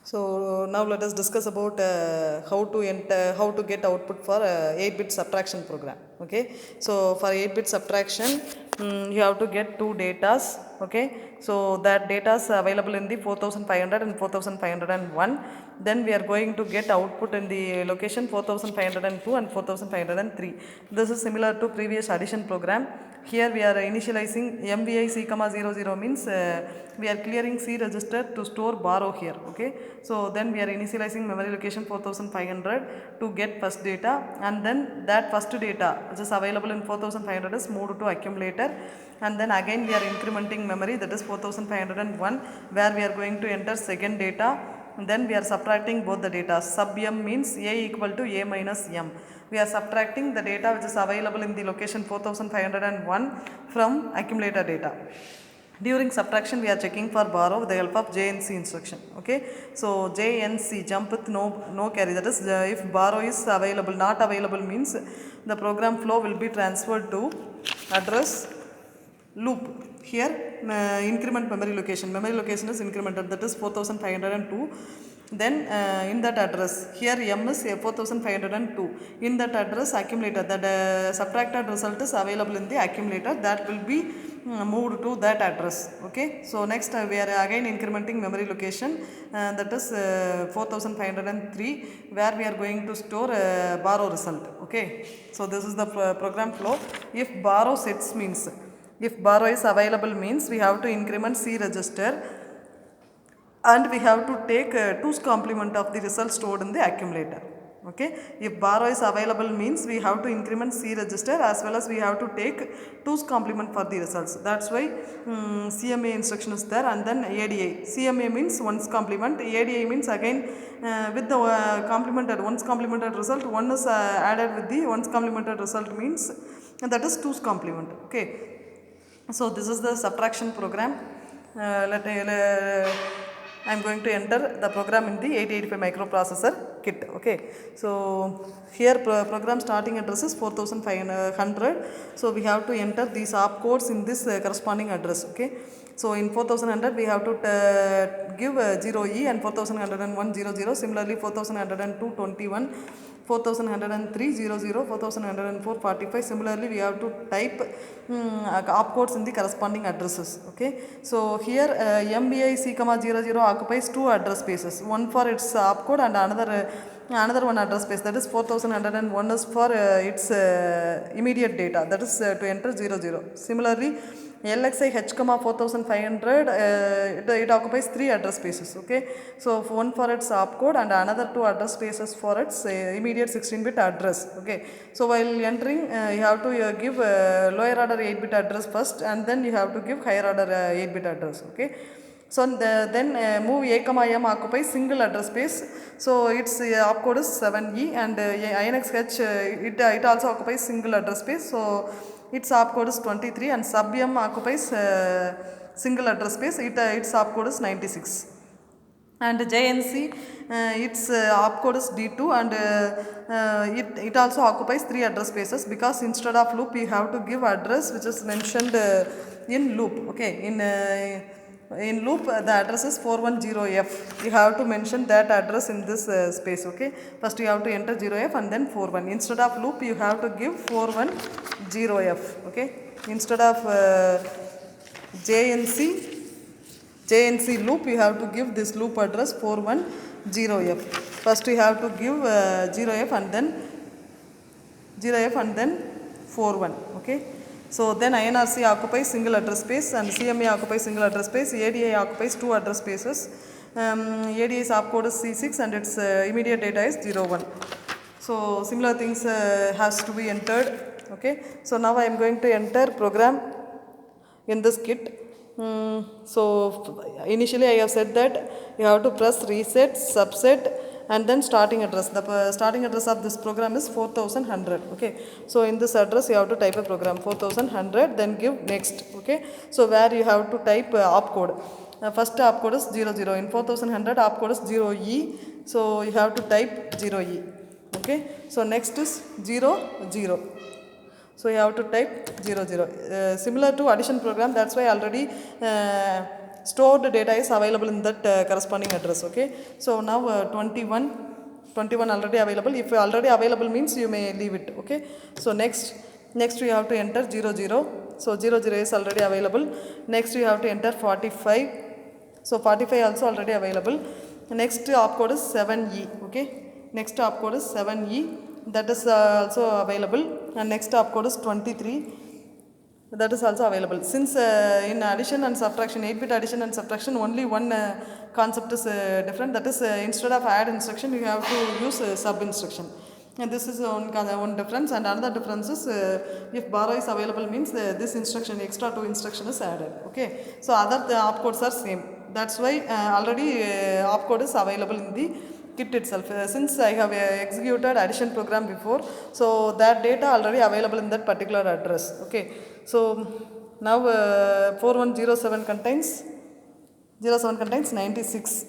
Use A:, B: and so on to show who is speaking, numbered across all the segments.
A: So now let us discuss about how to get output for 8-bit subtraction program. Okay, so for 8-bit subtraction, you have to get two datas. Okay, so that data is available in the 4500 and 4501. Then we are going to get output in the location 4502 and 4503. This is similar to previous addition program. Here we are initializing MVI C, 00 means we are clearing C register to store borrow here. Okay, so then we are initializing memory location 4500 to get first data, and then that first data which is available in 4500 is moved to accumulator, and then again we are incrementing memory, that is 4501, where we are going to enter second data. Then we are subtracting both the data. Sub m means a equal to a minus m. We are subtracting the data which is available in the location 4501 from accumulator data. During subtraction, we are checking for borrow with the help of JNC instruction. Okay, so JNC, jump with no carry, that is if borrow is available. Not available means the program flow will be transferred to address loop. Here increment memory location is incremented, that is 4502. Then in that address, here m is 4502, in that address accumulator, that subtracted result is available in the accumulator, that will be moved to that address. Okay, so next we are again incrementing memory location, that is 4503, where we are going to store borrow result. Okay, so this is the program flow. If borrow sets means, if borrow is available means we have to increment C register, and we have to take 2's complement of the result stored in the accumulator. Okay, if borrow is available means we have to increment C register, as well as we have to take 2's complement for the results. That's why CMA instruction is there, and then ADI. CMA means 1's complement, ADI means again with the complemented 1's complemented result, 1 is added with the 1's complemented result, means that is 2's complement. Okay, so this is the subtraction program. I am going to enter the program in the 8085 microprocessor kit. Okay, so here program starting address is 4500. So we have to enter these opcodes in this corresponding address. Okay, so in 4100 we have to give 0E, and 4101 00. Similarly 4102 21, 4103 00, 4104 45. Similarly we have to type opcodes in the corresponding addresses. Okay, so here MVI C, 00 occupies two address spaces, one for its opcode and another one address space, that is 4101 is for its immediate data, that is to enter 00. Similarly LXI H, 4500 it occupies three address spaces. Okay, so one for its opcode and another two address spaces for its immediate 16-bit address. Okay, so while entering you have to give lower order 8-bit address first, and then you have to give higher order 8-bit address. Okay, so then move A, M occupies single address space, so its opcode is 7E, and INXH it also occupies single address space, so its opcode is 23, and sub m occupies single address space, its opcode is 96. And JNC its opcode is D2, and it also occupies three address spaces, because instead of loop you have to give address which is mentioned in loop. Okay, in loop the address is 410F. you have to mention that address in this space. Okay, first you have to enter 0F and then 41. Instead of loop you have to give 410F. Okay, instead of JNC loop you have to give this loop address 410F. First you have to give 0F and then 41. Okay, so then INRC occupies single address space, and CMA occupies single address space, ADI occupies two address spaces. ADI's opcode is C6 and its immediate data is 01. So similar things has to be entered. Okay, so now I am going to enter program in this kit. So initially I have said that you have to press reset, subset, and then starting address. The starting address of this program is 4100. Okay, so in this address you have to type a program 4100, then give next. Okay, so where you have to type opcode. First opcode is 00. In 4100 opcode is 0E, so you have to type 0E. Okay, so next is 00. So you have to type 00. Similar to addition program, that's why already stored data is available in that corresponding address. Okay, so now 21 already available. If already available means you may leave it. Okay, so next we have to enter 00. So 00 is already available. Next we have to enter 45. So 45 also already available. Next opcode is 7E. Okay, next opcode is 7E, that is also available. And next opcode is 23, that is also available. Since in addition and subtraction, 8-bit addition and subtraction, only one concept is different, that is instead of add instruction you have to use sub instruction. And this is one difference. And another difference is if borrow is available means this instruction, extra 2 instruction is added. Okay, so other opcodes are same. That's why already opcode is available in the kit itself. Since I have executed addition program before, so that data already available in that particular address. Okay, so now 4107 contains 96.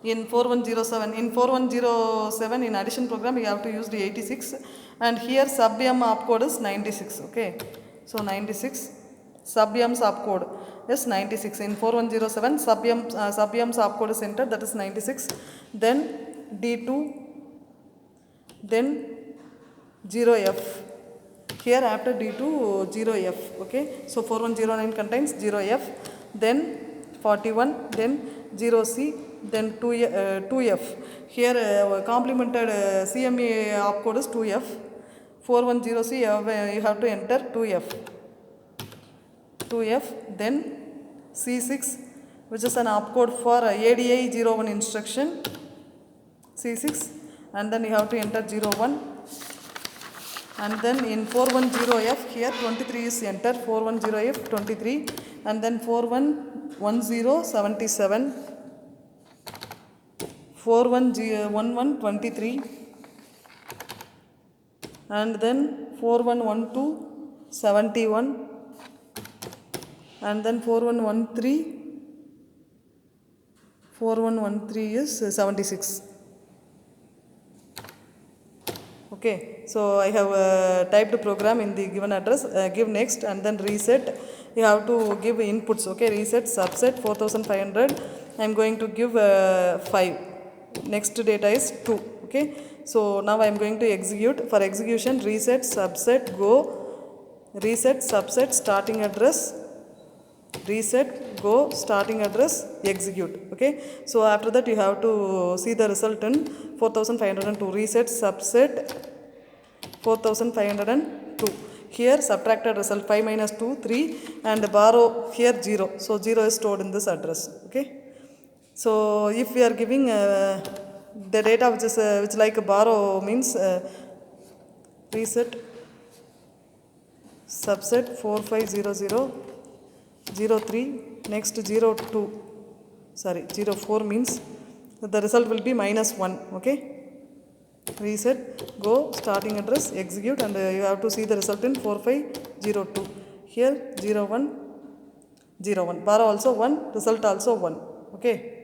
A: In 4107 in addition program you have to use the 86, and here sub-m opcode is 96. Okay, so 96 sub-m's opcode is 96. In 4107 sub-m's opcode is entered, that is 96. Then D2, then 0F. Here after D2 0F. Okay, so 4109 contains 0F, then 41, then 0C, then 2F. Here complemented CME opcode is 2F. 410C you have to enter 2F, then C6, which is an opcode for ADI 01 instruction, C6, and then you have to enter 01. And then in 410F here 23 is entered, 410F 23, and then 411077, 4111 23, and then 4112 71, and then 4113 is 76. Okay, so I have typed program in the given address. Give next and then reset. You have to give inputs. Okay, reset subset 4500. I am going to give 5. Next data is 2. Okay, so now I am going to execute. For execution, reset subset go, reset subset starting address, reset go starting address, execute. Okay, so after that you have to see the result in 4502. Reset subset 4502. Here subtracted result 5 minus 2 3, and borrow here 0. So 0 is stored in this address. Okay, so if we are giving the data which is which like borrow means reset subset 4500 03, next 02, sorry 04 means the result will be minus 1. Okay, reset go starting address, execute, and you have to see the result in 4502. Here 01 01, borrow also 1, result also 1. Okay.